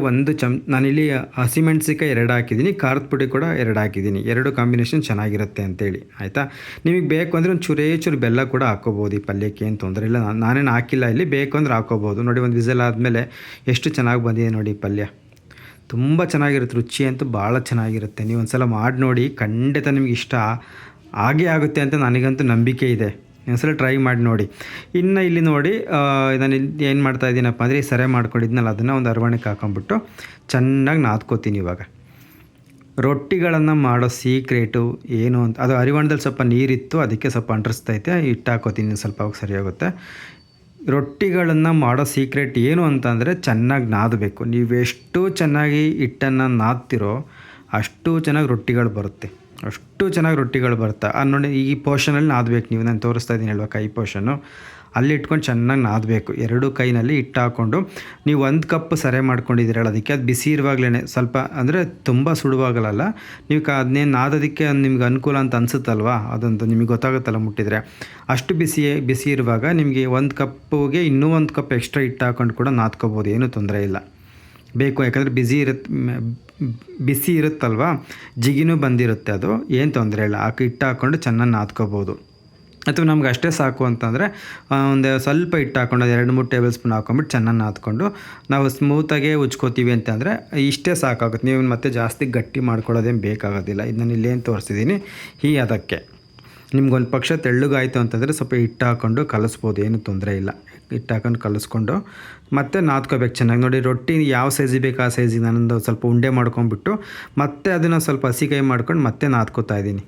ನಾನಿಲ್ಲಿ ಹಸಿಮೆಣ್ಸಿಕಾಯಿ 2 ಹಾಕಿದ್ದೀನಿ, ಖಾರದ ಪುಡಿ ಕೂಡ 2 ಹಾಕಿದ್ದೀನಿ. 2 ಕಾಂಬಿನೇಷನ್ ಚೆನ್ನಾಗಿರುತ್ತೆ ಅಂತೇಳಿ, ಆಯಿತಾ. ನಿಮಗೆ ಬೇಕು ಅಂದರೆ ಒಂದು ಚೂರು ಬೆಲ್ಲ ಕೂಡ ಹಾಕ್ಕೋಬೋದು. ಈ ಪಲ್ಯಕ್ಕೆ ಏನು ತೊಂದರೆ ಇಲ್ಲ. ನಾನೇನು ಹಾಕಿಲ್ಲ ಇಲ್ಲಿ, ಬೇಕು ಅಂದರೆ ಹಾಕ್ಕೋಬೋದು. ನೋಡಿ, 1 ವಿಸಿಲ್ ಆದಮೇಲೆ ಎಷ್ಟು ಚೆನ್ನಾಗಿ ಬಂದಿದೆ ನೋಡಿ ಪಲ್ಯ. ತುಂಬ ಚೆನ್ನಾಗಿರುತ್ತೆ. ರುಚಿ ಅಂತೂ ಭಾಳ ಚೆನ್ನಾಗಿರುತ್ತೆ. ನೀವು ಒಂದು ಸಲ ಮಾಡಿ ನೋಡಿ, ಖಂಡಿತ ನಿಮ್ಗೆ ಇಷ್ಟ ಆಗೇ ಆಗುತ್ತೆ ಅಂತ ನನಗಂತೂ ನಂಬಿಕೆ ಇದೆ. ಒಂದ್ಸಲ ಟ್ರೈ ಮಾಡಿ ನೋಡಿ. ಇನ್ನು ಇಲ್ಲಿ ನೋಡಿ, ನಾನು ಏನು ಮಾಡ್ತಾಯಿದ್ದೀನಪ್ಪ ಅಂದರೆ, ಸೆರೆ ಮಾಡ್ಕೊಂಡಿದ್ನಲ್ಲ ಅದನ್ನು ಒಂದು ಅರವಣೆಗೆ ಹಾಕೊಂಬಿಟ್ಟು ಚೆನ್ನಾಗಿ ನಾದ್ಕೋತೀನಿ. ಇವಾಗ ರೊಟ್ಟಿಗಳನ್ನು ಮಾಡೋ ಸೀಕ್ರೆಟು ಏನು ಅಂತ, ಅದು ಅರಿವಾಣದಲ್ಲಿ ಸ್ವಲ್ಪ ನೀರಿತ್ತು, ಅದಕ್ಕೆ ಸ್ವಲ್ಪ ಅಂಟಿಸ್ತೈತೆ, ಹಿಟ್ಟು ಹಾಕೋತೀನಿ ಸ್ವಲ್ಪ, ಅವಾಗ ಸರಿಯಾಗುತ್ತೆ. ರೊಟ್ಟಿಗಳನ್ನು ಮಾಡೋ ಸೀಕ್ರೆಟ್ ಏನು ಅಂತಂದರೆ ಚೆನ್ನಾಗಿ ನಾದಬೇಕು. ನೀವೆಷ್ಟು ಚೆನ್ನಾಗಿ ಹಿಟ್ಟನ್ನು ನಾದ್ತಿರೋ ಅಷ್ಟು ಚೆನ್ನಾಗಿ ರೊಟ್ಟಿಗಳು ಬರುತ್ತೆ, ಅಷ್ಟು ಚೆನ್ನಾಗಿ ರೊಟ್ಟಿಗಳು ಬರುತ್ತೆ. ನೋಡಿ ಈ ಪೋರ್ಷನಲ್ಲಿ ನಾದಬೇಕು. ನೀವು ನಾನು ತೋರಿಸ್ತಾ ಇದ್ದೀನಿ ಅಲ್ವಾ, ಕೈ ಪೋರ್ಷನ್ನು ಅಲ್ಲಿ ಇಟ್ಕೊಂಡು ಚೆನ್ನಾಗಿ ನಾದಬೇಕು. ಎರಡು ಕೈನಲ್ಲಿ ಹಿಟ್ಟು ಹಾಕ್ಕೊಂಡು, ನೀವು 1 ಕಪ್ ಸರೆ ಮಾಡ್ಕೊಂಡಿದ್ದೀರಲ್ಲ ಅದಕ್ಕೆ, ಅದು ಬಿಸಿ ಇರುವಾಗಲೇ ಸ್ವಲ್ಪ, ಅಂದರೆ ತುಂಬ ಸುಡುವಾಗಲಲ್ಲ, ನೀವು ಅದನ್ನೇನು ನಾದೋದಕ್ಕೆ ನಿಮ್ಗೆ ಅನುಕೂಲ ಅಂತ ಅನಿಸುತ್ತಲ್ವ, ಅದಂತೂ ನಿಮಗೆ ಗೊತ್ತಾಗುತ್ತಲ್ಲ ಮುಟ್ಟಿದರೆ. ಅಷ್ಟು ಬಿಸಿ ಇರುವಾಗ ನಿಮಗೆ 1 ಕಪ್ಪಿಗೆ ಇನ್ನೂ 1 ಕಪ್ ಎಕ್ಸ್ಟ್ರಾ ಹಿಟ್ಟು ಹಾಕೊಂಡು ಕೂಡ ನಾದ್ಕೋಬೋದು, ಏನೂ ತೊಂದರೆ ಇಲ್ಲ. ಬೇಕು, ಯಾಕಂದರೆ ಬಿಸಿ ಇರುತ್ತಲ್ವ, ಜಿಗಿನೂ ಬಂದಿರುತ್ತೆ, ಅದು ಏನು ತೊಂದರೆ ಇಲ್ಲ. ಹಿಟ್ಟು ಹಾಕ್ಕೊಂಡು ಚೆನ್ನಾಗಿ ನಾದ್ಕೋಬೋದು. ಅಥವಾ ನಮ್ಗೆ ಅಷ್ಟೇ ಸಾಕು ಅಂತಂದರೆ ಒಂದು ಸ್ವಲ್ಪ ಹಿಟ್ಟು ಹಾಕ್ಕೊಂಡು 2-3 ಟೇಬಲ್ ಸ್ಪೂನ್ ಹಾಕ್ಕೊಂಬಿಟ್ಟು ಚೆನ್ನಾಗಿ ನಾದ್ಕೊಂಡು ನಾವು ಸ್ಮೂತಾಗೆ ಉಜ್ಕೋತೀವಿ ಅಂತಂದರೆ ಇಷ್ಟೇ ಸಾಕಾಗುತ್ತೆ. ನೀವು ಮತ್ತೆ ಜಾಸ್ತಿ ಗಟ್ಟಿ ಮಾಡ್ಕೊಳ್ಳೋದೇನು ಬೇಕಾಗೋದಿಲ್ಲ. ಇದು ನಾನು ಇಲ್ಲೇನು ತೋರಿಸಿದ್ದೀನಿ ಅದಕ್ಕೆ. ನಿಮ್ಗೊಂದು ಪಕ್ಷ ತೆಳ್ಳಗಾಯಿತು ಅಂತಂದರೆ ಸ್ವಲ್ಪ ಹಿಟ್ಟು ಹಾಕ್ಕೊಂಡು ಕಲಿಸ್ಬೋದು, ಏನೂ ತೊಂದರೆ ಇಲ್ಲ. ಹಿಟ್ಟು ಹಾಕೊಂಡು ಕಲಿಸ್ಕೊಂಡು ಮತ್ತೆ ನಾದ್ಕೋಬೇಕು ಚೆನ್ನಾಗಿ. ನೋಡಿ, ರೊಟ್ಟಿ ಯಾವ ಸೈಜಿಗೆ ಬೇಕು ಆ ಸೈಜಿಗೆ ನಾನೊಂದು ಸ್ವಲ್ಪ ಉಂಡೆ ಮಾಡ್ಕೊಂಬಿಟ್ಟು ಮತ್ತೆ ಅದನ್ನು ಸ್ವಲ್ಪ ಹಸಿ ಮಾಡ್ಕೊಂಡು ಮತ್ತೆ ನಾದ್ಕೋತಾ ಇದ್ದೀನಿ.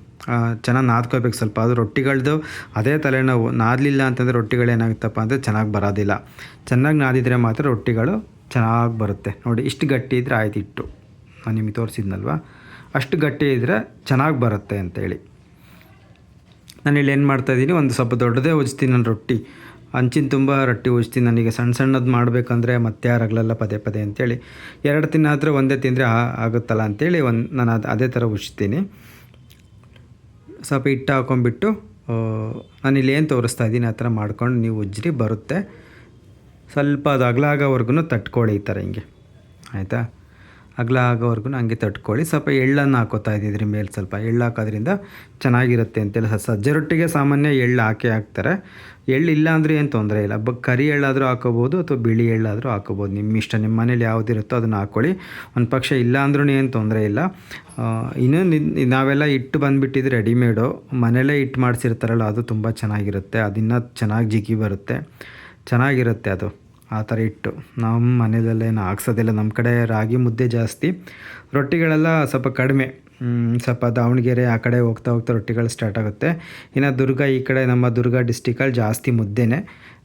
ಚೆನ್ನಾಗಿ ನಾದ್ಕೋಬೇಕು ಸ್ವಲ್ಪ. ಅದು ರೊಟ್ಟಿಗಳದ್ದು ಅದೇ ತಲೆನೋವು, ನಾದಲಿಲ್ಲ ಅಂತಂದರೆ ರೊಟ್ಟಿಗಳೇನಾಗುತ್ತಪ್ಪ ಅಂದರೆ ಚೆನ್ನಾಗಿ ಬರೋದಿಲ್ಲ. ಚೆನ್ನಾಗಿ ನಾದಿದರೆ ಮಾತ್ರ ರೊಟ್ಟಿಗಳು ಚೆನ್ನಾಗಿ ಬರುತ್ತೆ. ನೋಡಿ, ಇಷ್ಟು ಗಟ್ಟಿ ಇದ್ದರೆ ಆಯ್ತು ಹಿಟ್ಟು. ನಾನು ನಿಮಗೆ ತೋರಿಸಿದ್ನಲ್ವ, ಅಷ್ಟು ಗಟ್ಟಿ ಇದ್ದರೆ ಚೆನ್ನಾಗಿ ಬರುತ್ತೆ ಅಂತೇಳಿ. ನಾನಿಲ್ಲಿ ಏನು ಮಾಡ್ತಾಯಿದ್ದೀನಿ, ಒಂದು ಸ್ವಲ್ಪ ದೊಡ್ಡದೇ ಉಜ್ತೀನಿ ನಾನು ರೊಟ್ಟಿ, ಹಂಚಿನ ತುಂಬ ರೊಟ್ಟಿ ಉಜ್ತೀನಿ. ನನಗೆ ಸಣ್ಣದು ಮಾಡಬೇಕಂದ್ರೆ ಮತ್ತೆ ಯಾರಾಗಲಲ್ಲ ಪದೇ ಅಂತೇಳಿ, 2 ತಿನ್ನಾದರೆ ಒಂದೇ ತಿಂದರೆ ಆಗುತ್ತಲ್ಲ ಅಂಥೇಳಿ ನಾನು ಅದೇ ಥರ ಉಜ್ತೀನಿ. ಸ್ವಲ್ಪ ಹಿಟ್ಟು ಹಾಕ್ಕೊಂಬಿಟ್ಟು ನಾನಿಲ್ಲಿ ಏನು ತೋರಿಸ್ತಾ ಇದ್ದೀನಿ ಆ ಥರ ಮಾಡ್ಕೊಂಡು ನೀವು ಉಜ್ರಿ ಬರುತ್ತೆ. ಸ್ವಲ್ಪ ಅದು ಅಗಲ ಆಗೋವರೆಗೂ ತಟ್ಕೊಳ್ಳಿ, ಈ ಥರ ಹಿಂಗೆ, ಆಯಿತಾ? ಅಗಲ ಆಗೋವರೆಗೂ ಹಂಗೆ ತಟ್ಕೊಳ್ಳಿ. ಸ್ವಲ್ಪ ಎಳ್ಳನ್ನು ಹಾಕೋತಾ ಇದ್ದಿದ್ರಿ ಮೇಲೆ, ಸ್ವಲ್ಪ ಎಳ್ಳು ಹಾಕೋದ್ರಿಂದ ಚೆನ್ನಾಗಿರುತ್ತೆ ಅಂತೇಳಿ. ಸಜ್ಜೆ ರೊಟ್ಟಿಗೆ ಸಾಮಾನ್ಯ ಎಳ್ಳು ಹಾಕ್ತಾರೆ. ಎಳ್ಳು ಇಲ್ಲ ಅಂದರೆ ಏನು ತೊಂದರೆ ಇಲ್ಲ. ಕರಿ ಎಳ್ಳಾದರೂ ಹಾಕೋಬೋದು ಅಥವಾ ಬಿಳಿ ಎಳ್ಳಾದರೂ ಹಾಕೋಬೋದು, ನಿಮ್ಮ ಇಷ್ಟ. ನಿಮ್ಮ ಮನೇಲಿ ಯಾವುದಿರುತ್ತೋ ಅದನ್ನು ಹಾಕ್ಕೊಳ್ಳಿ. ಒಂದು ಪಕ್ಷ ಇಲ್ಲ ಅಂದ್ರೂ ಏನು ತೊಂದರೆ ಇಲ್ಲ. ಇನ್ನೂ ನಾವೆಲ್ಲ ಹಿಟ್ಟು ಬಂದುಬಿಟ್ಟಿದ್ದು ರೆಡಿಮೇಡು, ಮನೇಲೇ ಹಿಟ್ಟು ಮಾಡಿಸಿರ್ತಾರಲ್ಲ, ಅದು ತುಂಬ ಚೆನ್ನಾಗಿರುತ್ತೆ. ಅದನ್ನು ಚೆನ್ನಾಗಿ ಜಿಗಿ ಬರುತ್ತೆ, ಚೆನ್ನಾಗಿರುತ್ತೆ ಅದು. ಆ ಥರ ಹಿಟ್ಟು ನಮ್ಮ ಮನೆಯಲ್ಲೇನು ಹಾಕ್ಸೋದಿಲ್ಲ. ನಮ್ಮ ಕಡೆ ರಾಗಿ ಮುದ್ದೆ ಜಾಸ್ತಿ, ರೊಟ್ಟಿಗಳೆಲ್ಲ ಸ್ವಲ್ಪ ಕಡಿಮೆ. ಸ್ವಲ್ಪ ದಾವಣಗೆರೆ ಆ ಕಡೆ ಹೋಗ್ತಾ ರೊಟ್ಟಿಗಳು ಸ್ಟಾರ್ಟ್ ಆಗುತ್ತೆ. ಇನ್ನು ದುರ್ಗ, ಈ ಕಡೆ ನಮ್ಮ ದುರ್ಗ ಡಿಸ್ಟಿಕಲ್ಲಿ ಜಾಸ್ತಿ ಮುದ್ದೆನೇ.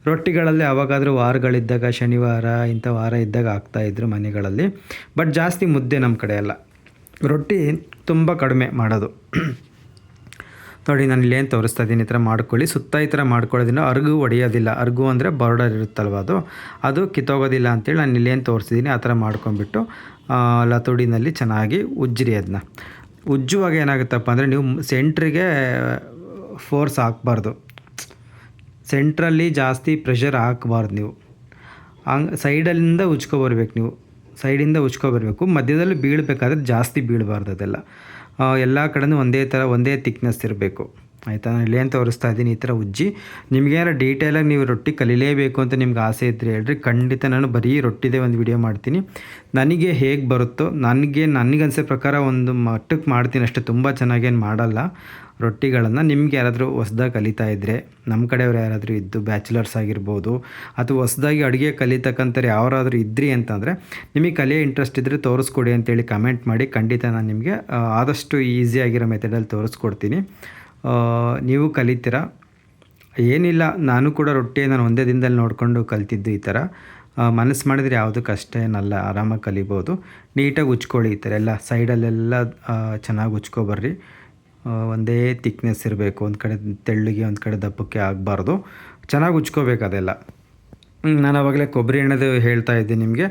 ರೊಟ್ಟಿಗಳಲ್ಲಿ ಯಾವಾಗಾದರೂ ವಾರಗಳಿದ್ದಾಗ, ಶನಿವಾರ ಇಂಥ ವಾರ ಇದ್ದಾಗ ಹಾಕ್ತಾಯಿದ್ರು ಮನೆಗಳಲ್ಲಿ. ಬಟ್ ಜಾಸ್ತಿ ಮುದ್ದೆ ನಮ್ಮ ಕಡೆ ಎಲ್ಲ, ರೊಟ್ಟಿ ತುಂಬ ಕಡಿಮೆ ಮಾಡೋದು. ನೋಡಿ, ನಾನು ಇಲ್ಲೇನು ತೋರಿಸ್ತಾ ಇದ್ದೀನಿ, ಈ ಥರ ಮಾಡ್ಕೊಳ್ಳಿ. ಸುತ್ತ ಈ ಥರ ಮಾಡ್ಕೊಳ್ಳೋದ್ರಿಂದ ಅರ್ಗು ಹೊಡೆಯೋದಿಲ್ಲ. ಅರ್ಗು ಅಂದರೆ ಬಾರ್ಡರ್ ಇರುತ್ತಲ್ವ, ಅದು ಕಿತ್ತೋಗೋದಿಲ್ಲ ಅಂತೇಳಿ ನಾನು ಇಲ್ಲೇನು ತೋರಿಸಿದ್ದೀನಿ ಆ ಥರ ಮಾಡ್ಕೊಂಬಿಟ್ಟು ಲತೋಡಿನಲ್ಲಿ ಚೆನ್ನಾಗಿ ಉಜ್ಜಿರಿ. ಅದನ್ನ ಉಜ್ಜುವಾಗ ಏನಾಗುತ್ತಪ್ಪ ಅಂದರೆ, ನೀವು ಸೆಂಟ್ರಿಗೆ ಫೋರ್ಸ್ ಹಾಕಬಾರ್ದು, ಸೆಂಟ್ರಲ್ಲಿ ಜಾಸ್ತಿ ಪ್ರೆಷರ್ ಹಾಕಬಾರ್ದು. ನೀವು ಸೈಡಲ್ಲಿಂದ ಉಜ್ಕೊಬರ್ಬೇಕು, ನೀವು ಸೈಡಿಂದ ಉಜ್ಕೊಬರ್ಬೇಕು. ಮಧ್ಯದಲ್ಲಿ ಬೀಳಬೇಕಾದ್ರೆ ಜಾಸ್ತಿ ಬೀಳಬಾರ್ದು. ಅದೆಲ್ಲ ಎಲ್ಲ ಕಡೆಯೂ ಒಂದೇ ತಿಕ್ನೆಸ್ ಇರಬೇಕು, ಆಯಿತಾ? ನಾನು ಇಲ್ಲೇನು ತೋರಿಸ್ತಾ ಇದ್ದೀನಿ, ಈ ಥರ ಉಜ್ಜಿ. ನಿಮಗೇನಾರು ಡೀಟೇಲಾಗಿ ನೀವು ರೊಟ್ಟಿ ಕಲಿಲೇಬೇಕು ಅಂತ ನಿಮ್ಗೆ ಆಸೆ ಇದ್ದರೆ ಹೇಳ್ರಿ, ಖಂಡಿತ ನಾನು ಬರೀ ರೊಟ್ಟಿದೇ ಒಂದು ವಿಡಿಯೋ ಮಾಡ್ತೀನಿ. ನನಗೆ ಹೇಗೆ ಬರುತ್ತೋ, ನನಗನ್ಸೋ ಪ್ರಕಾರ ಒಂದು ಮಟ್ಟಕ್ಕೆ ಮಾಡ್ತೀನಿ ಅಷ್ಟೇ, ತುಂಬ ಚೆನ್ನಾಗೇನು ಮಾಡಲ್ಲ ರೊಟ್ಟಿಗಳನ್ನು. ನಿಮ್ಗೆ ಯಾರಾದರೂ ಹೊಸ್ದಾಗಿ ಕಲಿತಾ ಇದ್ದರೆ, ನಮ್ಮ ಕಡೆಯವ್ರು ಯಾರಾದರೂ ಇದ್ದು ಬ್ಯಾಚುಲರ್ಸ್ ಆಗಿರ್ಬೋದು, ಅಥವಾ ಹೊಸ್ದಾಗಿ ಅಡುಗೆ ಕಲಿತಕ್ಕಂಥವ್ರು ಯಾರಾದರೂ ಇದ್ರಿ ಅಂತಂದರೆ, ನಿಮಗೆ ಕಲಿಯೋ ಇಂಟ್ರೆಸ್ಟ್ ಇದ್ದರೆ ತೋರಿಸ್ಕೊಡಿ ಅಂತೇಳಿ ಕಮೆಂಟ್ ಮಾಡಿ. ಖಂಡಿತ ನಾನು ನಿಮಗೆ ಆದಷ್ಟು ಈಸಿಯಾಗಿರೋ ಮೆಥಡಲ್ಲಿ ತೋರಿಸ್ಕೊಡ್ತೀನಿ, ನೀವು ಕಲಿತೀರಾ. ಏನಿಲ್ಲ, ನಾನು ಕೂಡ ರೊಟ್ಟಿ ನಾನು ಒಂದೇ ದಿನದಲ್ಲಿ ನೋಡಿಕೊಂಡು ಕಲಿತಿದ್ದು. ಈ ಥರ ಮನಸ್ಸು ಮಾಡಿದರೆ ಯಾವುದು ಕಷ್ಟ ಏನಲ್ಲ, ಆರಾಮಾಗಿ ಕಲಿಬೋದು. ನೀಟಾಗಿ ಉಜ್ಕೊಳ್ಳಿ, ಈ ಥರ ಎಲ್ಲ ಸೈಡಲ್ಲೆಲ್ಲ ಚೆನ್ನಾಗಿ ಉಜ್ಕೊಬರ್ರಿ. ಒಂದೇ ತಿಕ್ನೆಸ್ ಇರಬೇಕು, ಒಂದು ಕಡೆ ತೆಳ್ಳಗೆ ಒಂದು ಕಡೆ ದಪ್ಪಕ್ಕೆ ಆಗಬಾರ್ದು, ಚೆನ್ನಾಗಿ ಉಜ್ಕೋಬೇಕು ಅದೆಲ್ಲ. ನಾನು ಆವಾಗಲೇ ಕೊಬ್ಬರಿ ಎಣ್ಣೆದು ಹೇಳ್ತಾ ಇದ್ದೀನಿ ನಿಮಗೆ.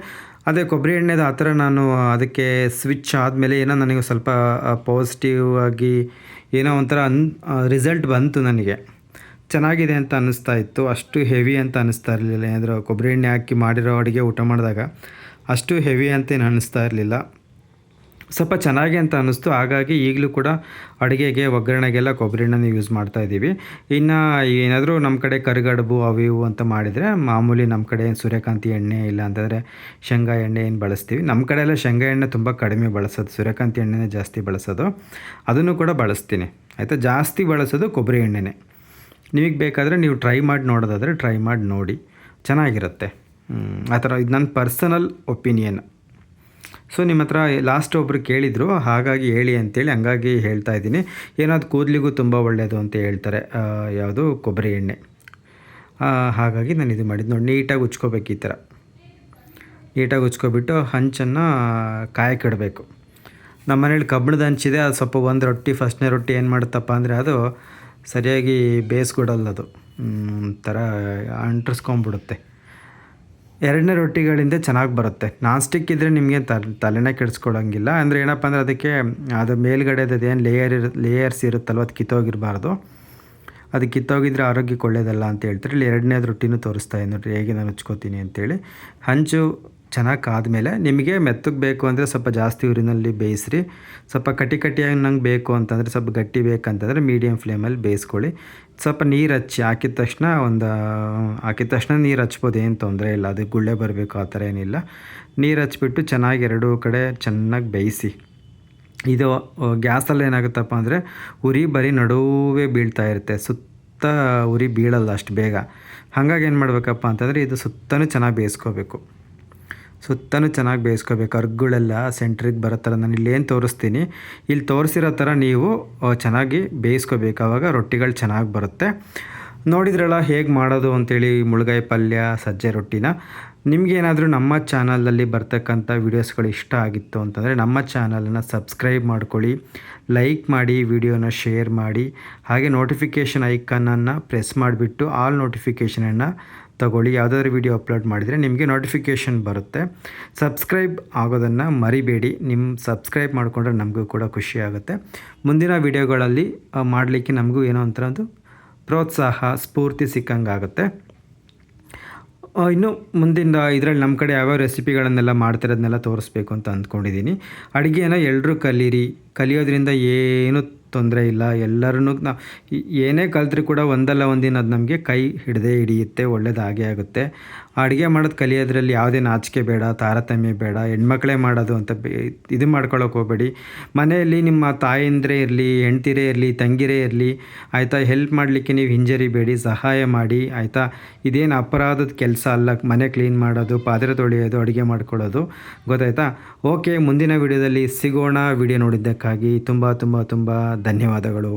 ಅದೇ ಕೊಬ್ಬರಿ ಎಣ್ಣೆದು ಆ ಥರ ನಾನು ಅದಕ್ಕೆ ಸ್ವಿಚ್ ಆದಮೇಲೆ ಏನೋ ನನಗೆ ಸ್ವಲ್ಪ ಪಾಸಿಟಿವ್ ಆಗಿ ಏನೋ ಒಂಥರ ರಿಸಲ್ಟ್ ಬಂತು, ನನಗೆ ಚೆನ್ನಾಗಿದೆ ಅಂತ ಅನ್ನಿಸ್ತಾ ಇತ್ತು. ಅಷ್ಟು ಹೆವಿ ಅಂತ ಅನ್ನಿಸ್ತಾ ಇರಲಿಲ್ಲ. ಏನಾದರೂ ಕೊಬ್ಬರಿ ಎಣ್ಣೆ ಹಾಕಿ ಮಾಡಿರೋ ಅಡುಗೆ ಊಟ ಮಾಡಿದಾಗ ಅಷ್ಟು ಹೆವಿ ಅಂತೇನು ಅನ್ನಿಸ್ತಾ ಇರಲಿಲ್ಲ. ಸ್ವಲ್ಪ ಚೆನ್ನಾಗಿ ಅಂತ ಅನ್ನಿಸ್ತು. ಹಾಗಾಗಿ ಈಗಲೂ ಕೂಡ ಅಡುಗೆಗೆ ಒಗ್ಗರಣೆಗೆಲ್ಲ ಕೊಬ್ಬರಿ ಎಣ್ಣೆನ ಯೂಸ್ ಮಾಡ್ತಾಯಿದ್ದೀವಿ. ಇನ್ನು ಏನಾದರೂ ನಮ್ಮ ಕಡೆ ಕರಿಗಡುಬು ಅವು ಇವು ಅಂತ ಮಾಡಿದರೆ ಮಾಮೂಲಿ ನಮ್ಮ ಕಡೆ ಸೂರ್ಯಕಾಂತಿ ಎಣ್ಣೆ ಇಲ್ಲ ಅಂತಂದರೆ ಶೇಂಗಾ ಎಣ್ಣೆ ಏನು ಬಳಸ್ತೀವಿ. ನಮ್ಮ ಕಡೆ ಎಲ್ಲ ಶೇಂಗಾ ಎಣ್ಣೆ ತುಂಬ ಕಡಿಮೆ ಬಳಸೋದು, ಸೂರ್ಯಕಾಂತಿ ಎಣ್ಣೆನೇ ಜಾಸ್ತಿ ಬಳಸೋದು. ಅದನ್ನು ಕೂಡ ಬಳಸ್ತೀನಿ ಆಯಿತಾ. ಜಾಸ್ತಿ ಬಳಸೋದು ಕೊಬ್ಬರಿ ಎಣ್ಣೆನೇ. ನಿಮಗೆ ಬೇಕಾದರೆ ನೀವು ಟ್ರೈ ಮಾಡಿ ನೋಡೋದಾದರೆ ಟ್ರೈ ಮಾಡಿ ನೋಡಿ, ಚೆನ್ನಾಗಿರುತ್ತೆ. ಆ ಥರ ಇದು ನನ್ನ ಪರ್ಸನಲ್ ಒಪಿನಿಯನ್. ಸೊ ನಿಮ್ಮ ಹತ್ರ ಲಾಸ್ಟ್ ಒಬ್ಬರು ಕೇಳಿದರು, ಹಾಗಾಗಿ ಹೇಳಿ ಅಂತೇಳಿ ಹಂಗಾಗಿ ಹೇಳ್ತಾ ಇದ್ದೀನಿ. ಏನಾದ್ರು ಕೂದಲಿಗೂ ತುಂಬ ಒಳ್ಳೆಯದು ಅಂತ ಹೇಳ್ತಾರೆ, ಯಾವುದು ಕೊಬ್ಬರಿ ಎಣ್ಣೆ. ಹಾಗಾಗಿ ನಾನು ಇದು ಮಾಡಿದ್ದು ನೋಡಿ. ನೀಟಾಗಿ ಉಜ್ಕೋಬೇಕು, ಈ ಥರ ನೀಟಾಗಿ ಉಜ್ಕೊಬಿಟ್ಟು ಹಂಚನ್ನು ಕಾಯಕ್ಕಿಡಬೇಕು. ನಮ್ಮ ಮನೇಲಿ ಕಬ್ಬಿಣದ ಹಂಚಿದೆ, ಅದು ಸ್ವಲ್ಪ ಒಂದು ರೊಟ್ಟಿ ಫಸ್ಟ್ನೇ ರೊಟ್ಟಿ ಏನು ಮಾಡುತ್ತಪ್ಪ ಅಂದರೆ ಅದು ಸರಿಯಾಗಿ ಬೇಯಿಸ್ಕೊಡಲ್ಲ, ಅದು ಒಂಥರ ಅಂಟಿಸ್ಕೊಂಬಿಡುತ್ತೆ. ಎರಡನೇ ರೊಟ್ಟಿಗಳಿಂದ ಚೆನ್ನಾಗಿ ಬರುತ್ತೆ. ನಾನ್ ಸ್ಟಿಕ್ ಇದ್ದರೆ ನಿಮಗೆ ತಲೆನೇ ಕೆಡಿಸ್ಕೊಳಂಗಿಲ್ಲ. ಅಂದರೆ ಏನಪ್ಪ ಅಂದರೆ ಅದಕ್ಕೆ ಅದು ಮೇಲ್ಗಡೆದು ಏನು ಲೇಯರ್ಸ್ ಇರುತ್ತಲ್ವ, ಅದು ಕಿತ್ತೋಗಿರಬಾರ್ದು. ಅದು ಕಿತ್ತೋಗಿದ್ರೆ ಆರೋಗ್ಯಕ್ಕೆ ಒಳ್ಳೆಯದಲ್ಲ ಅಂತ ಹೇಳ್ತಾರೆ. ಇಲ್ಲಿ ಎರಡನೇದು ರೊಟ್ಟಿನೂ ತೋರಿಸ್ತಾ ಇದ್ದೀನಿ ನೋಡಿರಿ ಹೇಗೆ ನಾನು ಹಚ್ಕೋತೀನಿ ಅಂತೇಳಿ. ಹಂಚು ಚೆನ್ನಾಗಿ ಕಾದ್ಮೇಲೆ ನಿಮಗೆ ಮೆತ್ತಗೆ ಬೇಕು ಅಂದರೆ ಸ್ವಲ್ಪ ಜಾಸ್ತಿ ಊರಿನಲ್ಲಿ ಬೇಯಿಸ್ರಿ. ಸ್ವಲ್ಪ ಕಟ್ಟಿಯಾಗಿ ನಂಗೆ ಬೇಕು ಅಂತಂದರೆ, ಸ್ವಲ್ಪ ಗಟ್ಟಿ ಬೇಕಂತಂದರೆ ಮೀಡಿಯಮ್ ಫ್ಲೇಮಲ್ಲಿ ಬೇಯಿಸ್ಕೊಳ್ಳಿ. ಸ್ವಲ್ಪ ನೀರು ಹಚ್ಚಿ ಹಾಕಿದ ತಕ್ಷಣ ನೀರು ಹಚ್ಬೋದು, ಏನು ತೊಂದರೆ ಇಲ್ಲ. ಅದು ಗುಳ್ಳೆ ಬರಬೇಕು ಆ ಥರ ಏನಿಲ್ಲ. ನೀರು ಹಚ್ಬಿಟ್ಟು ಚೆನ್ನಾಗಿ ಎರಡೂ ಕಡೆ ಚೆನ್ನಾಗಿ ಬೇಯಿಸಿ. ಇದು ಗ್ಯಾಸಲ್ಲಿ ಏನಾಗುತ್ತಪ್ಪ ಅಂದರೆ ಉರಿ ಬರೀ ನಡುವೆ ಬೀಳ್ತಾ ಇರುತ್ತೆ, ಸುತ್ತ ಉರಿ ಬೀಳಲ್ಲ ಅಷ್ಟು ಬೇಗ. ಹಾಗಾಗಿ ಏನು ಮಾಡಬೇಕಪ್ಪ ಅಂತಂದರೆ ಇದು ಸುತ್ತಲೂ ಚೆನ್ನಾಗಿ ಬೇಯಿಸ್ಕೋಬೇಕು. ಅರ್ಗಳೆಲ್ಲ ಸೆಂಟ್ರಿಗೆ ಬರೋ ಥರ ನಾನು ಇಲ್ಲೇನು ತೋರಿಸ್ತೀನಿ, ಇಲ್ಲಿ ತೋರಿಸಿರೋ ಥರ ನೀವು ಚೆನ್ನಾಗಿ ಬೇಯಿಸ್ಕೋಬೇಕು. ಆವಾಗ ರೊಟ್ಟಿಗಳು ಚೆನ್ನಾಗಿ ಬರುತ್ತೆ. ನೋಡಿದ್ರಲ್ಲ ಹೇಗೆ ಮಾಡೋದು ಅಂತೇಳಿ ಮುಳುಗಾಯಿ ಪಲ್ಯ, ಸಜ್ಜೆ ರೊಟ್ಟಿನ. ನಿಮಗೇನಾದರೂ ನಮ್ಮ ಚಾನಲಲ್ಲಿ ಬರ್ತಕ್ಕಂಥ ವೀಡಿಯೋಸ್ಗಳು ಇಷ್ಟ ಆಗಿತ್ತು ಅಂತಂದರೆ ನಮ್ಮ ಚಾನಲನ್ನು ಸಬ್ಸ್ಕ್ರೈಬ್ ಮಾಡ್ಕೊಳ್ಳಿ, ಲೈಕ್ ಮಾಡಿ, ವಿಡಿಯೋನ ಶೇರ್ ಮಾಡಿ, ಹಾಗೆ ನೋಟಿಫಿಕೇಷನ್ ಐಕನನ್ನು ಪ್ರೆಸ್ ಮಾಡಿಬಿಟ್ಟು ಆಲ್ ನೋಟಿಫಿಕೇಷನನ್ನು ತಗೊಳ್ಳಿ. ಯಾವುದಾದ್ರೂ ವಿಡಿಯೋ ಅಪ್ಲೋಡ್ ಮಾಡಿದರೆ ನಿಮಗೆ ನೋಟಿಫಿಕೇಷನ್ ಬರುತ್ತೆ. ಸಬ್ಸ್ಕ್ರೈಬ್ ಆಗೋದನ್ನು ಮರಿಬೇಡಿ. ನಿಮ್ಮ ಸಬ್ಸ್ಕ್ರೈಬ್ ಮಾಡಿಕೊಂಡ್ರೆ ನಮಗೂ ಕೂಡ ಖುಷಿ ಆಗುತ್ತೆ. ಮುಂದಿನ ವಿಡಿಯೋಗಳಲ್ಲಿ ಮಾಡಲಿಕ್ಕೆ ನಮಗೂ ಏನೋ ಒಂಥರ ಒಂದು ಪ್ರೋತ್ಸಾಹ, ಸ್ಫೂರ್ತಿ ಸಿಕ್ಕಂಗಾಗುತ್ತೆ. ಇನ್ನು ಮುಂದಿನ ಇದರಲ್ಲಿ ನಮ್ಮ ಕಡೆ ಯಾವ್ಯಾವ ರೆಸಿಪಿಗಳನ್ನೆಲ್ಲ ಮಾಡ್ತಿರೋದನ್ನೆಲ್ಲ ತೋರಿಸ್ಬೇಕು ಅಂತ ಅಂದ್ಕೊಂಡಿದ್ದೀನಿ. ಅಡುಗೆನ ಎಲ್ಲರೂ ಕಲಿಯೋದ್ರಿಂದ ಏನು ತೊಂದರೆ ಇಲ್ಲ. ಎಲ್ಲರೂ ನಾವು ಏನೇ ಕಲಿತ್ರೂ ಕೂಡ ಒಂದಲ್ಲ ಒಂದಿನ ಅದು ನಮಗೆ ಕೈ ಹಿಡಿಯುತ್ತೆ, ಒಳ್ಳೆಯದಾಗೇ ಆಗುತ್ತೆ. ಅಡುಗೆ ಮಾಡೋದು ಕಲಿಯೋದ್ರಲ್ಲಿ ಯಾವುದೇ ನಾಚಿಕೆ ಬೇಡ, ತಾರತಮ್ಯ ಬೇಡ. ಹೆಣ್ಮಕ್ಳೇ ಮಾಡೋದು ಅಂತ ಇದು ಮಾಡ್ಕೊಳ್ಳೋಕೆ ಹೋಗಬೇಡಿ. ಮನೆಯಲ್ಲಿ ನಿಮ್ಮ ತಾಯಂದಿರೇ ಇರಲಿ, ಹೆಂಡ್ತಿರೇ ಇರಲಿ, ತಂಗಿರೇ ಇರಲಿ ಆಯಿತಾ, ಹೆಲ್ಪ್ ಮಾಡಲಿಕ್ಕೆ ನೀವು ಹಿಂಜರಿಬೇಡಿ, ಸಹಾಯ ಮಾಡಿ ಆಯಿತಾ. ಇದೇನು ಅಪರಾಧದ ಕೆಲಸ ಅಲ್ಲ, ಮನೆ ಕ್ಲೀನ್ ಮಾಡೋದು, ಪಾತ್ರೆ ತೊಳೆಯೋದು, ಅಡುಗೆ ಮಾಡ್ಕೊಳ್ಳೋದು, ಗೊತ್ತಾಯ್ತಾ. ಓಕೆ, ಮುಂದಿನ ವಿಡಿಯೋದಲ್ಲಿ ಸಿಗೋಣ. ವಿಡಿಯೋ ನೋಡಿದ್ದಕ್ಕಾಗಿ ತುಂಬ ತುಂಬ ತುಂಬ ಧನ್ಯವಾದಗಳು.